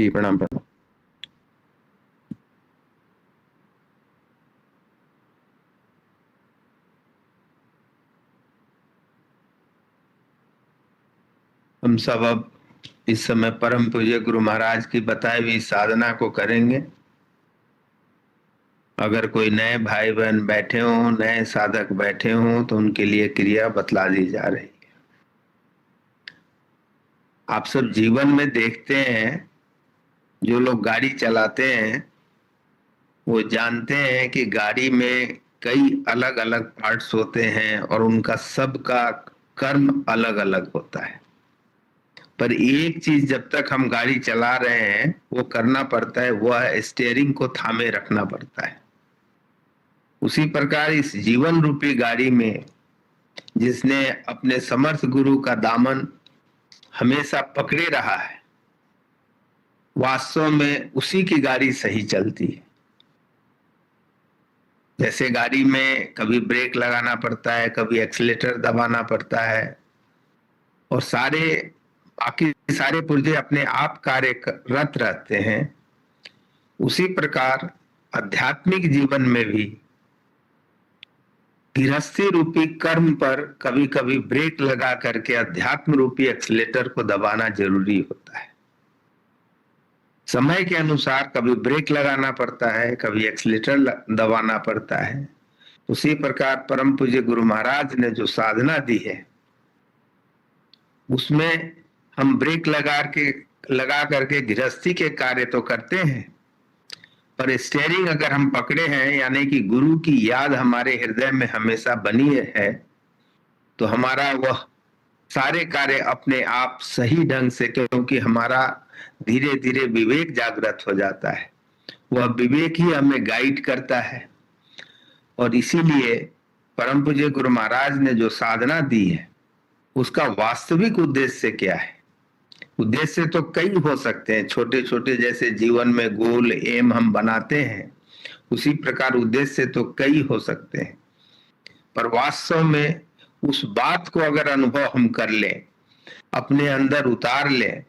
जी प्रणाम प्रणाम। हम सब अब इस समय परम पूज्य गुरु महाराज की बताई हुई साधना को करेंगे। अगर कोई नए भाई बहन बैठे हों, नए साधक बैठे हों, तो उनके लिए क्रिया बतला दी जा रही है। आप सब जीवन में देखते हैं, जो लोग गाड़ी चलाते हैं वो जानते हैं कि गाड़ी में कई अलग अलग पार्ट्स होते हैं और उनका सबका कर्म अलग अलग होता है। पर एक चीज जब तक हम गाड़ी चला रहे हैं वो करना पड़ता है, वह स्टीयरिंग को थामे रखना पड़ता है। उसी प्रकार इस जीवन रूपी गाड़ी में जिसने अपने समर्थ गुरु का दामन हमेशा पकड़े रहा है, वास्तव में उसी की गाड़ी सही चलती है। जैसे गाड़ी में कभी ब्रेक लगाना पड़ता है, कभी एक्सीलेटर दबाना पड़ता है और बाकी सारे पुर्जे अपने आप कार्यरत रहते हैं, उसी प्रकार आध्यात्मिक जीवन में भी गृहस्थी रूपी कर्म पर कभी कभी ब्रेक लगा करके अध्यात्म रूपी एक्सीलेटर को दबाना जरूरी होता है। समय के अनुसार कभी ब्रेक लगाना पड़ता है, कभी एक्सीलेटर दबाना पड़ता है। उसी प्रकार परम पूज्य गुरु महाराज ने जो साधना दी है उसमें हम ब्रेक लगा करके गृहस्थी के कार्य तो करते हैं, पर स्टीयरिंग अगर हम पकड़े हैं, यानी कि गुरु की याद हमारे हृदय में हमेशा बनी है, तो हमारा वह सारे कार्य अपने आप सही ढंग से, क्योंकि हमारा धीरे धीरे विवेक जागृत हो जाता है। वह विवेक ही हमें गाइड करता है। और इसीलिए परम पूज्य गुरु महाराज ने जो साधना दी है उसका वास्तविक उद्देश्य क्या है? उद्देश्य तो कई हो सकते हैं, छोटे छोटे, जैसे जीवन में गोल एम हम बनाते हैं, उसी प्रकार उद्देश्य तो कई हो सकते हैं। पर वास्तव में उस बात को अगर अनुभव हम कर लें, अपने अंदर उतार लें,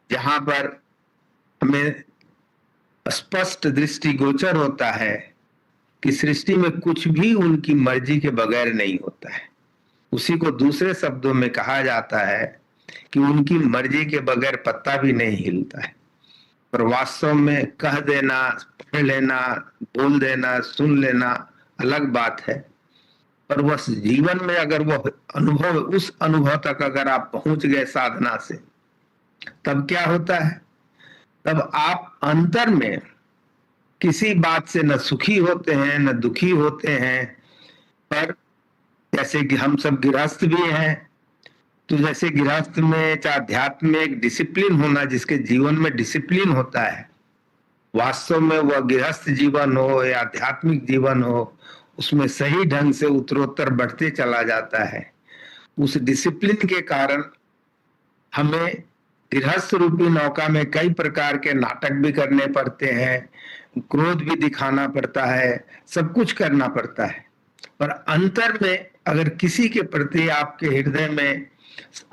जहां पर हमें स्पष्ट दृष्टिगोचर होता है कि सृष्टि में कुछ भी उनकी मर्जी के बगैर नहीं होता है। उसी को दूसरे शब्दों में कहा जाता है कि उनकी मर्जी के बगैर पत्ता भी नहीं हिलता है। पर वास्तव में कह देना, पढ़ लेना, बोल देना, सुन लेना अलग बात है, पर वह जीवन में अगर वह अनुभव, उस अनुभव तक अगर आप पहुंच गए साधना से, तब क्या होता है? तब आप अंतर में किसी बात से न सुखी होते हैं न दुखी होते हैं। पर जैसे कि हम सब गृहस्थ भी हैं, तो जैसे गृहस्थ में चाहे अध्यात्म में एक डिसिप्लिन होना, जिसके जीवन में डिसिप्लिन होता है, वास्तव में वह गृहस्थ जीवन हो या आध्यात्मिक जीवन हो, उसमें सही ढंग से उत्तरोत्तर बढ़ते चला जाता है। उस डिसिप्लिन के कारण हमें गृहस्थ रूपी नौका में कई प्रकार के नाटक भी करने पड़ते हैं, क्रोध भी दिखाना पड़ता है, सब कुछ करना पड़ता है। पर अंतर में अगर किसी के प्रति आपके हृदय में,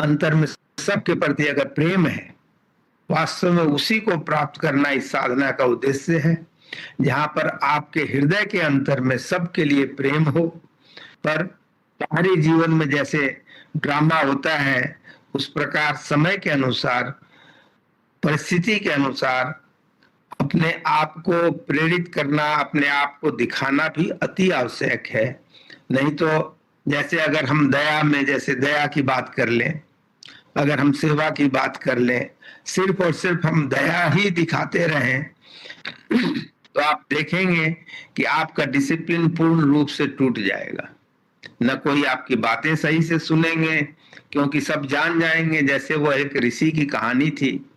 अंतर में सबके प्रति अगर प्रेम है, वास्तव में उसी को प्राप्त करना इस साधना का उद्देश्य है। जहां पर आपके हृदय के अंतर में सबके लिए प्रेम हो। पर बाहरी जीवन में जैसे ड्रामा होता है, उस प्रकार समय के अनुसार, परिस्थिति के अनुसार अपने आप को प्रेरित करना, अपने आप को दिखाना भी अति आवश्यक है। नहीं तो जैसे अगर हम दया में, जैसे दया की बात कर लें, अगर हम सेवा की बात कर लें, सिर्फ और सिर्फ हम दया ही दिखाते रहें, तो आप देखेंगे कि आपका डिसिप्लिन पूर्ण रूप से टूट जाएगा। न कोई आपकी बातें सही से सुनेंगे, क्योंकि सब जान जाएंगे। जैसे वो एक ऋषि की कहानी थी,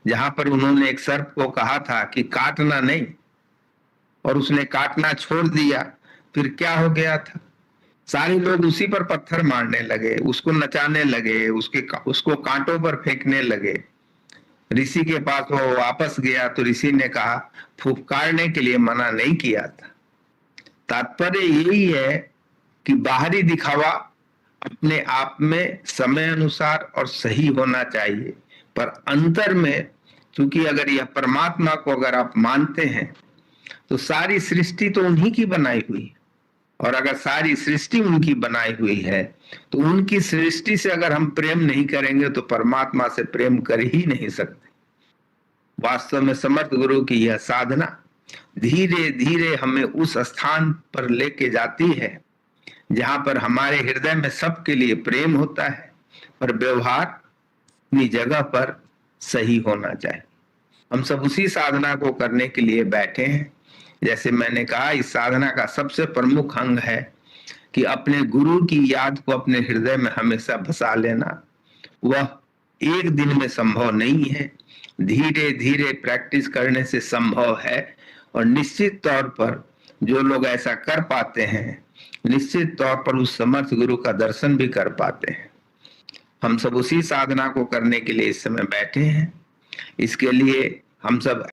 जहां पर उन्होंने एक सर्प को कहा था कि काटना नहीं, और उसने काटना छोड़ दिया। फिर क्या हो गया था? सारे लोग उसी पर पत्थर मारने लगे, उसको नचाने लगे, उसको कांटों पर फेंकने लगे। ऋषि के पास वो वापस गया तो ऋषि ने कहा, फुफकारने के लिए मना नहीं किया था। तात्पर्य यही है कि बाहरी दिखावा अपने आप में समय अनुसार और सही होना चाहिए, पर अंतर में क्योंकि अगर यह परमात्मा को अगर आप मानते हैं तो सारी सृष्टि तो उन्हीं की बनाई हुई है, और अगर सारी सृष्टि उनकी बनाई हुई है तो उनकी सृष्टि से अगर हम प्रेम नहीं करेंगे तो परमात्मा से प्रेम कर ही नहीं सकते। वास्तव में समर्थ गुरु की यह साधना धीरे धीरे हमें उस स्थान पर लेके जाती है जहां पर हमारे हृदय में सबके लिए प्रेम होता है, पर व्यवहार अपनी जगह पर सही होना चाहिए। हम सब उसी साधना को करने के लिए बैठे हैं। जैसे मैंने कहा, इस साधना का सबसे प्रमुख अंग है कि अपने गुरु की याद को अपने हृदय में हमेशा बसा लेना। वह एक दिन में संभव नहीं है, धीरे धीरे प्रैक्टिस करने से संभव है, और निश्चित तौर पर जो लोग ऐसा कर पाते हैं निश्चित तौर पर उस समर्थ गुरु का दर्शन भी कर पाते हैं। हम सब उसी साधना को करने के लिए इस समय बैठे हैं। इसके लिए हम सब